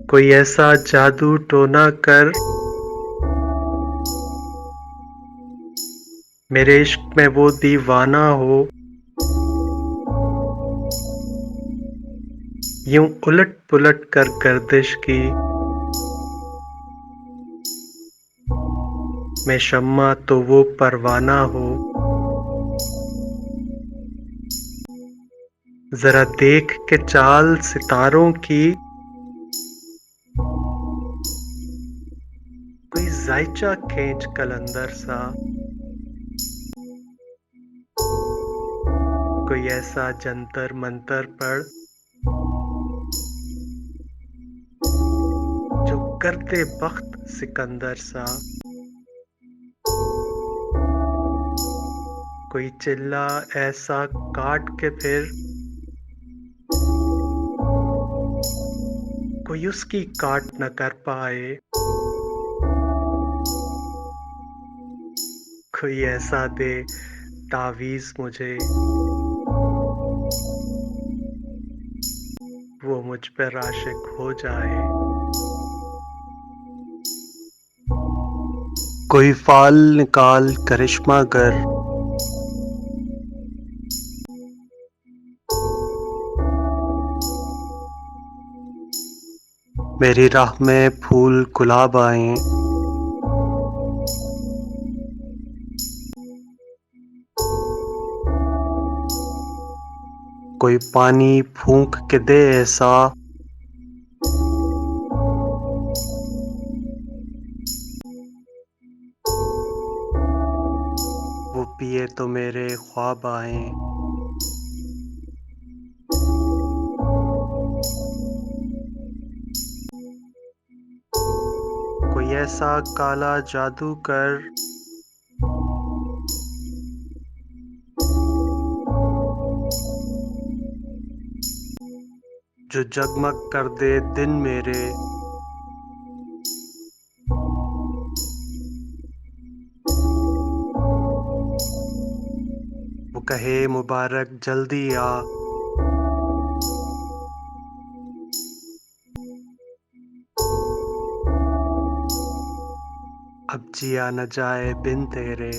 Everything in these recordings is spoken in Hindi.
कोई ऐसा जादू टोना कर मेरे इश्क में वो दीवाना हो, यूं उलट पुलट कर गर्दिश की। मैं शम्मा तो वो परवाना हो, जरा देख के चाल सितारों की। कोई जायचा खींच कलंदर सा, कोई ऐसा जंतर मंतर पढ़ जो करते बख्त सिकंदर सा। कोई चिल्ला ऐसा काट के फिर कोई उसकी काट न कर पाए। कोई ऐसा दे तावीज़ मुझे, वो मुझ पर आशिक हो जाए। कोई फाल निकाल करिश्मा गर, मेरी राह में फूल गुलाब आए। कोई पानी फूंक के दे ऐसा, वो पिए तो मेरे ख्वाब आए। कोई ऐसा काला जादू कर जो जगमग कर दे दिन मेरे। वो कहे मुबारक जल्दी आ, अब जिया न जाए बिन तेरे।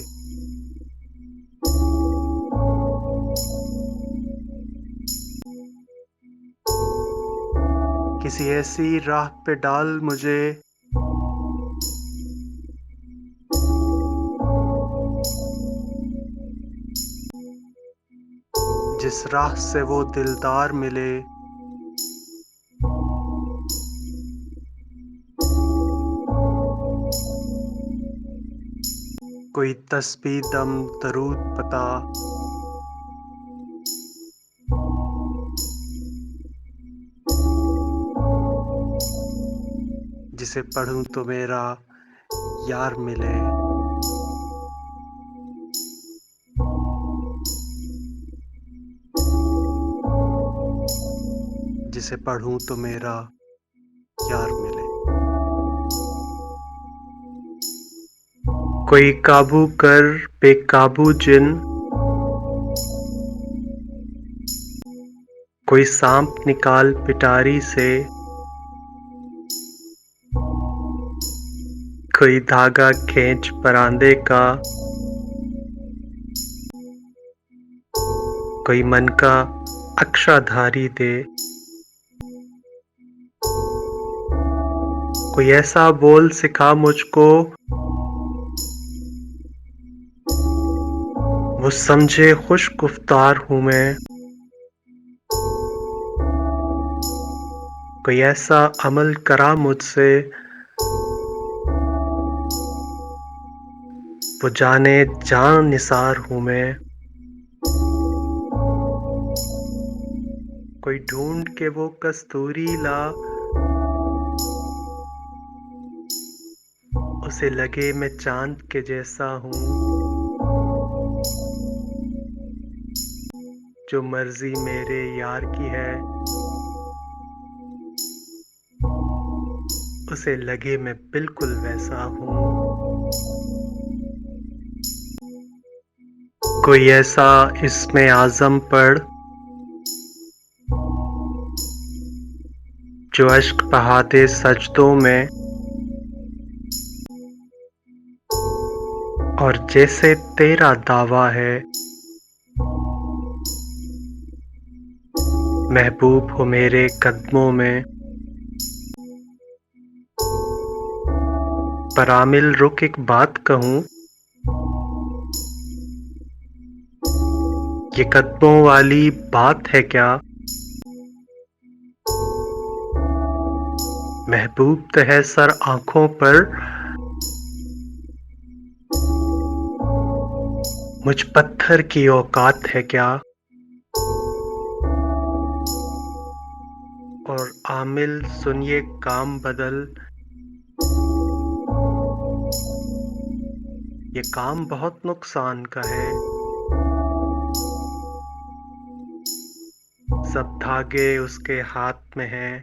किसी ऐसी राह पे डाल मुझे, जिस राह से वो दिलदार मिले। कोई तस्बीह दम दरूद पता, जिसे पढ़ूं तो मेरा यार मिले। जिसे पढ़ूं तो मेरा यार मिले। कोई काबू कर बेकाबू जिन, कोई सांप निकाल पिटारी से। कोई धागा खींच परांदे का, कोई मन का अक्षाधारी दे। कोई ऐसा बोल सिखा मुझको, वो समझे खुश गुफ्तार हूँ मैं। कोई ऐसा अमल करा मुझसे, वो जाने जान निसार हूँ मैं। कोई ढूंढ के वो कस्तूरी ला, उसे लगे मैं चांद के जैसा हूँ। जो मर्जी मेरे यार की है, उसे लगे मैं बिल्कुल वैसा हूँ। कोई ऐसा इसमें आज़म पढ़ जो अश्क बहाते सजदों में और जैसे तेरा दावा है महबूब हो मेरे कदमों में। पर आमिल रुक एक बात कहूँ, ये कदमों वाली बात है क्या? महबूब तो है सर आँखों पर, मुझ पत्थर की औकात है क्या? और आमिल सुनिए काम बदल, ये काम बहुत नुकसान का है। सब धागे उसके हाथ में हैं,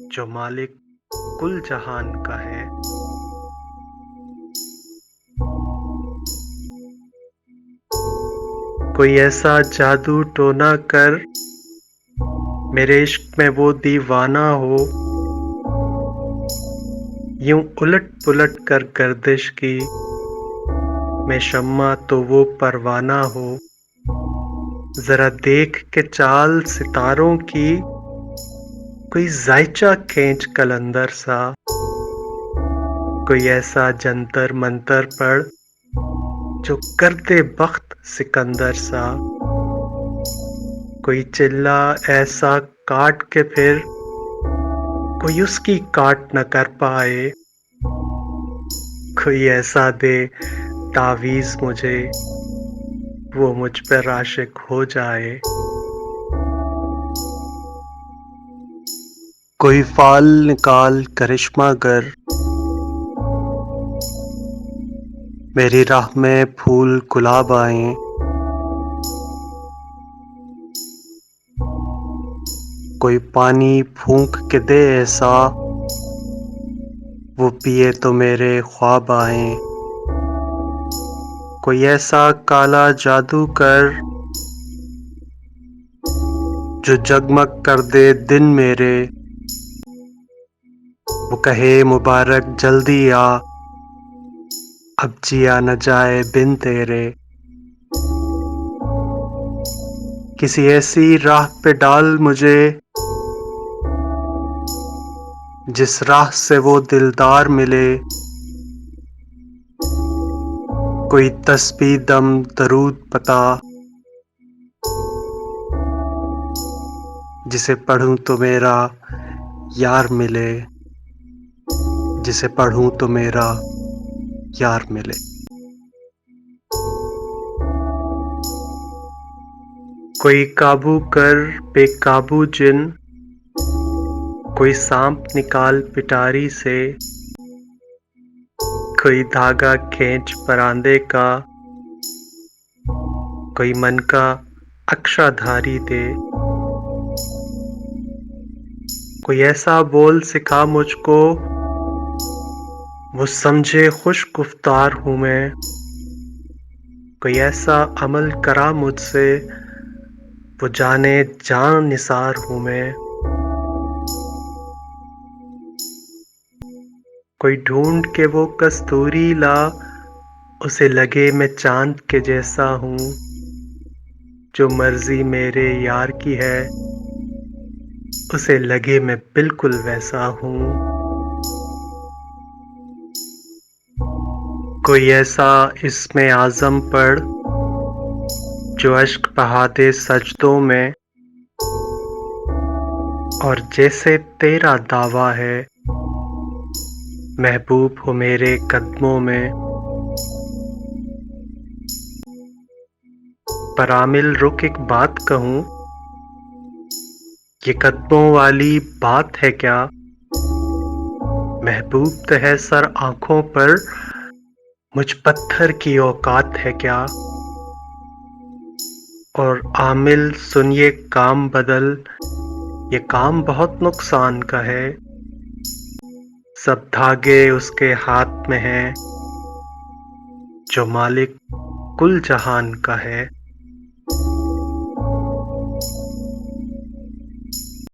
जो मालिक कुल जहान का है। कोई ऐसा जादू टोना कर मेरे इश्क में वो दीवाना हो, यूं उलट पुलट कर गर्दिश की मैं शम्मा तो वो परवाना हो। जरा देख के चाल सितारों की, कोई जायचा खींच कलंदर सा, कोई ऐसा जंतर मंतर पढ़ जो कर दे बख्त सिकंदर सा। कोई चिल्ला ऐसा काट के फिर कोई उसकी काट न कर पाए, कोई ऐसा दे तावीज़ मुझे वो मुझ पर आशिक हो जाए। कोई फाल निकाल करिश्मा गर मेरी राह में फूल गुलाब आए। कोई पानी फूंक के दे ऐसा वो पिए तो मेरे ख्वाब आए। कोई ऐसा काला जादू कर जो जगमग कर दे दिन मेरे, वो कहे मुबारक जल्दी आ, अब जिया न जाए बिन तेरे। किसी ऐसी राह पे डाल मुझे जिस राह से वो दिलदार मिले। कोई तस्बीह दम दरूद पता जिसे पढ़ूं तो मेरा यार मिले, जिसे पढ़ूं तो मेरा यार मिले। कोई काबू कर बेकाबू जिन, कोई सांप निकाल पिटारी से, कोई धागा खींच परांदे का, कोई मन का अक्षाधारी दे। कोई ऐसा बोल सिखा मुझको वो समझे खुश गुफ्तार हूँ मैं। कोई ऐसा अमल करा मुझसे वो जाने जान निसार हूँ मैं। कोई ढूंढ के वो कस्तूरी ला, उसे लगे मैं चांद के जैसा हूँ। जो मर्जी मेरे यार की है उसे लगे मैं बिल्कुल वैसा हूँ। कोई ऐसा इसमें आज़म पढ़ जो अश्क बहाते सजदों में और जैसे तेरा दावा है महबूब हो मेरे कदमों में। पर आमिल रुक एक बात कहूँ, ये कदमों वाली बात है क्या? महबूब तो है सर आँखों पर, मुझ पत्थर की औकात है क्या? और आमिल सुनिए काम बदल, ये काम बहुत नुकसान का है। सब धागे उसके हाथ में हैं, जो मालिक कुल जहान का है।